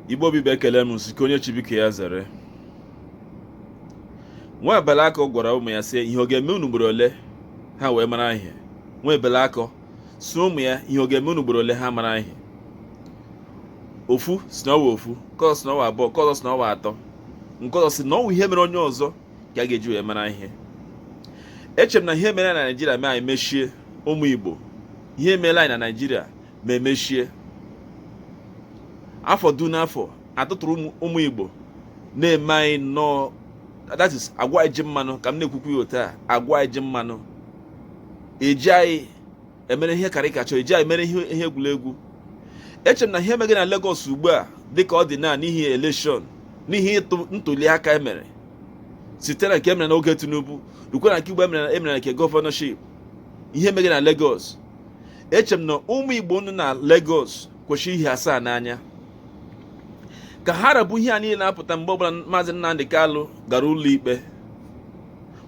Igbo bi bekele m nsike onye chibike ya zere. Nwa ebelakọ gwara ụmụ ya sị ihe ọ ga-eme unu ugboro ole ha wee mara ihe. Nwa ebelakọ si ụmụ ya ihe ọ ga-eme unu ugboro ole ha mara ihe. Ofu si na ọwa ofu, nke ọzọ si na ọwa abụọ, nke ọzọ si na ọwa atọ, nke ọzọ si na ọwa ihe mere onye ọzọ ka a ga-eji wee mara ihe. Eche m na ihe mere na Naịjirịa ma anyị mechie ụmụ Igbo. Ihe meela anyị na Naịjirịa ma emechie. Afọ du n'afọ atụtụrụ ụmụ Igbo na-eme anyị nnọọ, that is agwa eji mmanụ ka m na-ekwukwu ya otu a, agwa eji mmanụ eji anyị emere ihe karịkachọ, eji anyị mere ihe egwuregwu. Eche m na ihe megị na Lagos ugbu a dịka ọ dị na n'ihi elekshọn, n'ihi ntuli aka emere site na nke emere n'oge Tinubu rukwe na nke Igbo emere na nke gọvanọship. Ihe megị na Lagos, eche m na ụmụ Igbo nọ na Lagos kwesịrị ihe asaa n'anya ka ha rabụ ihe a niile na-apụta mgbe ọbụla Maazị Nnamdi Kalụ gara ụlọ ikpe,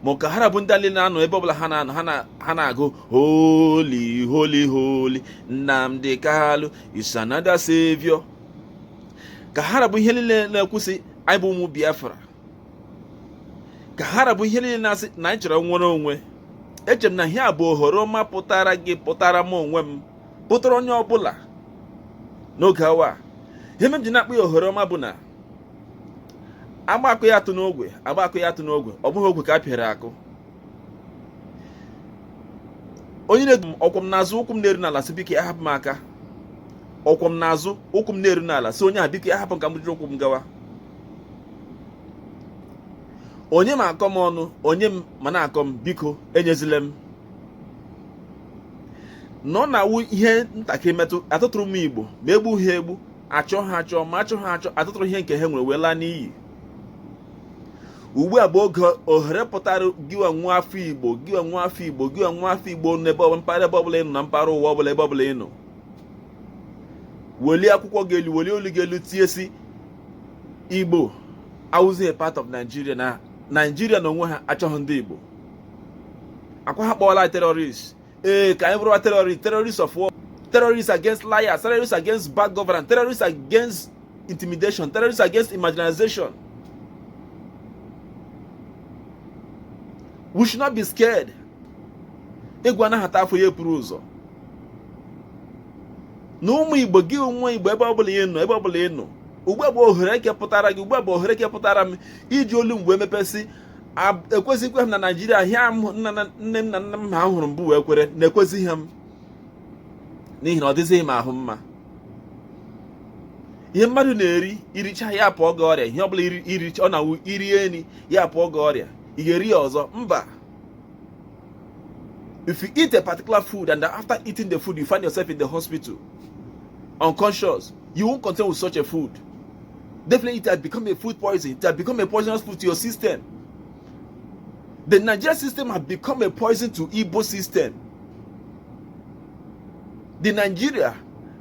ma ka ha rabụ ndị niile na-anọ ebe ọbụla ha na-anọ ha na-agụ holy holy holy Nnamdi Kalụ is another savior. Ka ha rabụ ihe niile na-ekwusị anyị bụ ụmụ Biafra, ka ha rabụ ihe niile na-asị na anyị chọrọ nwere onwe. Eche m na ihe a bụ ohere ọma pụtara gị, pụtara m onwe m, pụtara onye ọbụla n'oge awa. Ihe m ji na-akpọ ya ohere ọma bụ na agbakọ ya atụ n'ogwe, agbakọ ya atụ n'ogwe, ọ bụghị ogwe ka a pịara akụ. Onye na-edu m ọkwọ m n'azụ, ụkwụ m na-eru n'ala, si biko ahapụ m aka. Ọkwọ m n'azụ, ụkwụ m na-eru n'ala, si onye a biko ahapụ ka m jiri ụkwụ m gawa. Onye ma akọ m ọnụ, onye m ma na-akọ m, biko enyezile m. Nọ na-awụ ihe ntakịrị metụ atụtụrụ m Igbo ma egbu ha egbu, achọ ha achọ, ma achọ ha achọ, atụtụrụ ihe nke ha nwere wee laa n'iyi. Ugbu a bụ oge ohere pụtara gịwa nwa afọ Igbo, gịwa nwa afọ Igbo, gịwa nwa afọ Igbo n'ebe ọbụla, mpaghara ebe ọbụla ị nọ, na mpaghara ụwa ọbụla ebe ọbụla ị nọ. Welie akwụkwọ gị elu, welie olu gị elu, tie si Igbo awụzi a part of Nigeria, na Nigeria na onwe ha achọghị ndị Igbo. Akwa ha kpọọla terrorists. Ka anyị bụrụ terrorists of war, terrorists against liars, terrorists against bad governance, terrorists against intimidation, terrorists against marginalization. We should not be scared. Egwu anaghị ata afọ ya epuru ụzọ. Na ụmụ Igbo, gị onwe Igbo ebe ọbụla ị nọ, ebe ọbụla ị nọ, ugbu a bụ ohere kepụtara gị, ugbu a bụ ohere kepụtara m iji olu mgbe emepesị. Ekwesịghị m na Naịjirịa ahịa nne m na nna m ha hụrụ mbụ wee kwere na ekwesịghị m, n'ihi na ọ dịzighị m ahụ mma. Ihe mmadụ na-eri, iricha ya apụọ gị ọrịa. Ihe ọbụla iricha, ọ na-awụ irie nri ya apụọ gị ọrịa, ị ga-eri ya ọzọ? Mba. If you eat a particular food and after eating the food you find yourself in the hospital unconscious, you won't continue with such a food. Definitely it has become a food poison. It has become a poisonous food to your system. The Nigerian system has become a poison to Igbo system. The Nigeria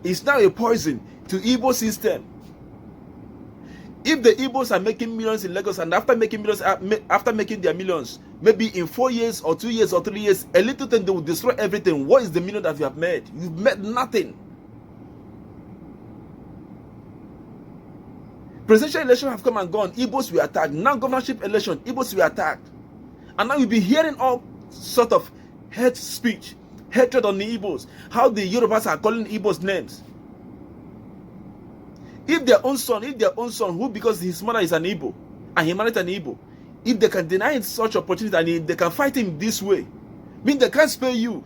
is now a poison to Igbo system. If the Igbos are making millions in Lagos, and after making millions, after making their millions, maybe in 4 years or 2 years or 3 years, a little thing, they will destroy everything. What is the million that you have made? You've made nothing. Presidential election have come and gone. Igbos were attacked. Now governorship election, Igbos were attacked. And now you'll be hearing all sort of hate speech, hatred on the Igbos, how the Yorubas are calling Igbos names. If their own son, who because his mother is an Igbo and he married an Igbo, if they can deny him such opportunity and if they can fight him this way, mean they can't spare you.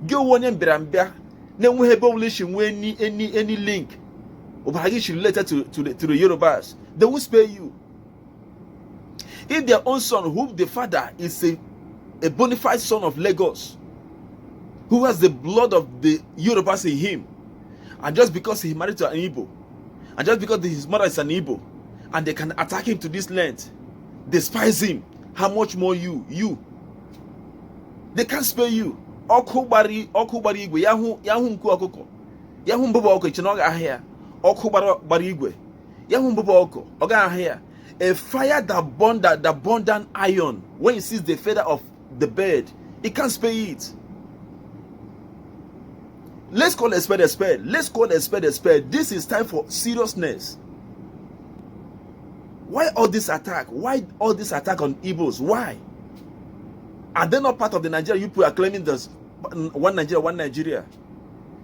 Go one and berambia, then we have any link related to the Yorubas, they will spare you. If their own son, who the father is a bona fide son of Lagos, who has the blood of the Yorubas in him, and just because he married to an Igbo, and just because his mother is an Igbo, and they can attack him to this length, despise him, how much more you? They can't spare you. Okubari Igwe, Yahu Nku Okoko, Yahu Mbobo Oko, Chinoga Ahia, Okubari Igwe, Yahu Mbobo Oko, Oga Ahia. A fire that burned down iron, when it sees the feather of the bird, it can't spare it. Let's call a spade a spade. Let's call a spade a spade. This is time for seriousness. Why all this attack? Why all this attack on Igbos? Why? Are they not part of the Nigeria? You people are claiming this one Nigeria, one Nigeria.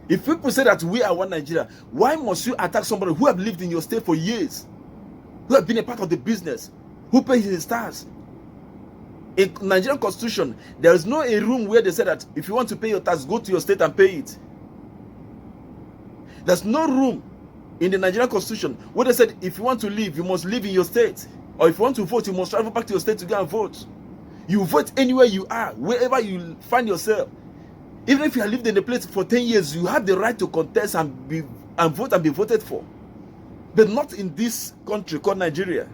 If people say that we are one Nigeria, why must you attack somebody who have lived in your state for years, who have been a part of the business, who pays his tax? In Nigerian constitution, there is no a room where they say that if you want to pay your tax, go to your state and pay it. There's no room in the Nigerian constitution where they said if you want to live, you must live in your state, or if you want to vote, you must travel back to your state to go and vote. You vote anywhere you are, wherever you find yourself. Even if you have lived in the place for 10 years, you have the right to contest and vote and be voted for. But not in this country called Nigeria.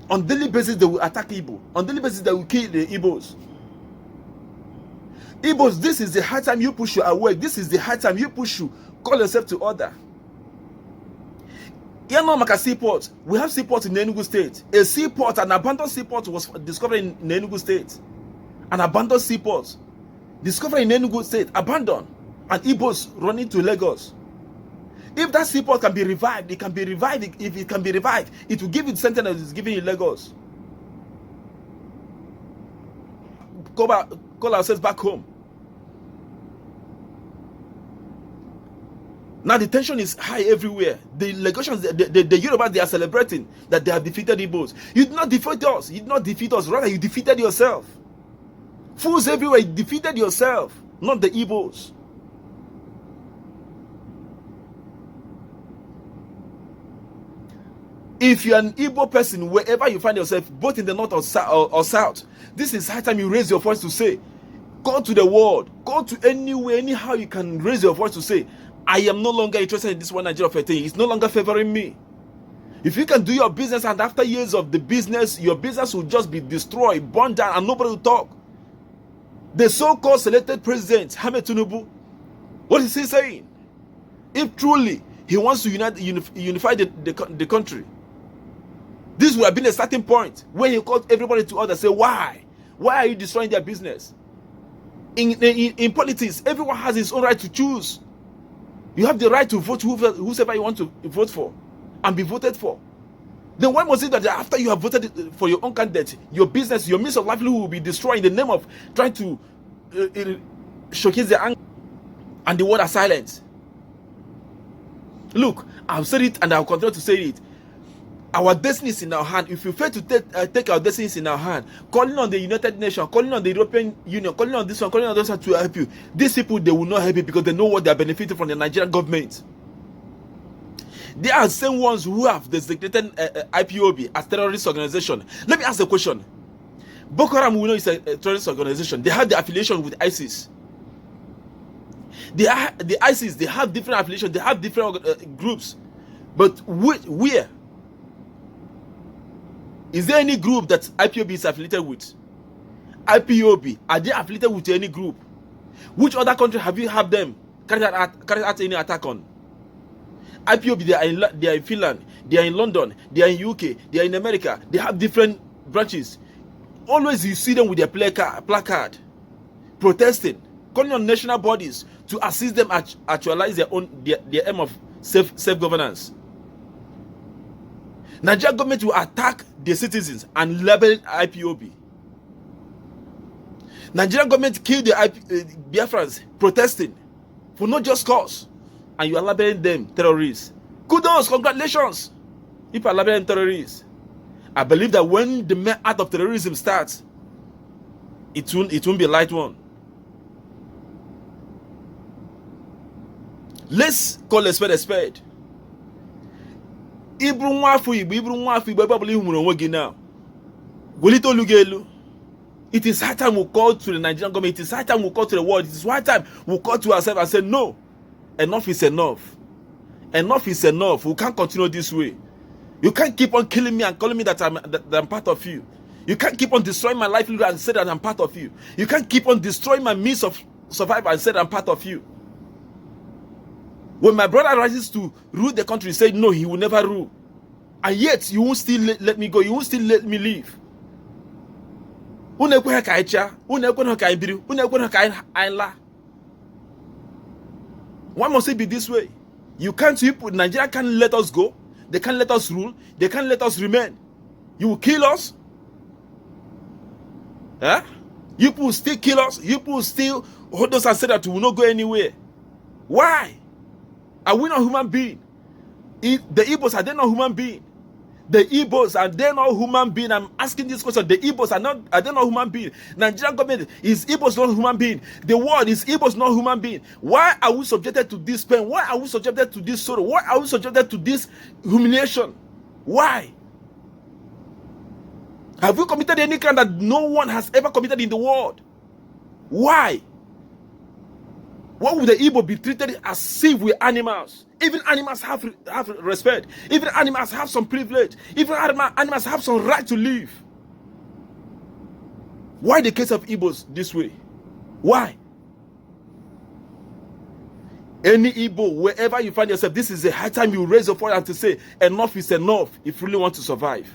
On daily basis, they will attack Igbo. On daily basis, they will kill the Igbos. Igbos, this is the high time you push your awake. This is the high time you push you. Call yourself to order. Here no Maka seaport. We have seaport in Enugu State. A seaport, an abandoned seaport was discovered in Enugu State. An abandoned seaport. Discovered in Enugu State. Abandoned. And Igbos running to Lagos. If that seaport can be revived, it can be revived. If it can be revived, it will give it the sentence that it's giving in Lagos. Call ourselves back home. Now the tension is high everywhere. The legations, the Yorubas, they are celebrating that they have defeated Igbos. You did not defeat us. You did not defeat us. Rather, you defeated yourself. Fools everywhere, you defeated yourself, not the Igbos. If you're an Igbo person, wherever you find yourself, both in the north or south, this is high time you raise your voice to say, go to the world, go to anywhere, anyhow you can raise your voice to say, I am no longer interested in this one Nigeria thing. It's no longer favoring me. If you can do your business and after years of the business, your business will just be destroyed, burned down, and nobody will talk. The so-called selected president, Ahmed Tinubu, what is he saying? If truly he wants to unify the country, this would have been a starting point when he called everybody to order. Say, why? Why are you destroying their business? In politics, everyone has his own right to choose. You have the right to vote whoever you want to vote for and be voted for. Then why must it that after you have voted for your own candidate, your business, your means of livelihood will be destroyed in the name of trying to showcase their anger, and the word are silent? Look, I've said it and I'll continue to say it. Our destiny is in our hand. If you fail to take our destinies in our hand, calling on the United Nations, calling on the European Union, calling on this one, calling on this one to help you, these people, they will not help you because they know what they are benefiting from the Nigerian government. They are the same ones who have designated IPOB as terrorist organization. Let me ask a question. Boko Haram, we know is a terrorist organization. They have the affiliation with ISIS. The ISIS, they have different affiliations, they have different groups. But where? Is there any group that IPOB is affiliated with? IPOB, are they affiliated with any group? Which other country have you had them carry out any attack on? IPOB, they are in Finland, they are in London, they are in UK, they are in America. They have different branches. Always you see them with their placard, protesting, calling on national bodies to assist them actualize their aim of self-governance. Nigerian government will attack the citizens and label IPOB. Nigerian government killed the Biafrans protesting for no just cause, and you are labeling them terrorists. Kudos, congratulations. People are labeling terrorists. I believe that when the main act of terrorism starts, it won't be a light one. Let's call a spade a spade. Ibru nwafu Igbo probably onwe now. Golito lugelu. It is high time we call to the Nigerian government. It is high time we call to the world. It is high time we call to ourselves and say, no, enough is enough. Enough is enough. We can't continue this way. You can't keep on killing me and calling me that I'm part of you. You can't keep on destroying my livelihood and say that I'm part of you. You can't keep on destroying my means of survival and say that I'm part of you. When my brother rises to rule the country, say no, he will never rule. And yet, you won't still let me go. You won't still let me leave. Why must it be this way? Nigeria can't let us go. They can't let us rule. They can't let us remain. You will kill us? Huh? You will still kill us? You will still hold us and say that we will not go anywhere? Why? Are we not human beings? The Igbos, are they not human beings? The Igbos, are they not human beings? I'm asking this question. The Igbos, are they not human beings? Nigerian government, is Igbos not human beings? The world, is Igbos not human beings? Why are we subjected to this pain? Why are we subjected to this sorrow? Why are we subjected to this humiliation? Why? Have we committed any crime that no one has ever committed in the world? Why? Why would the Igbo be treated as if we're animals? Even animals have respect. Even animals have some privilege. Even animals have some right to live. Why the case of Igbos this way? Why? Any Igbo, wherever you find yourself, this is the high time you raise your voice and to say, enough is enough if you really want to survive.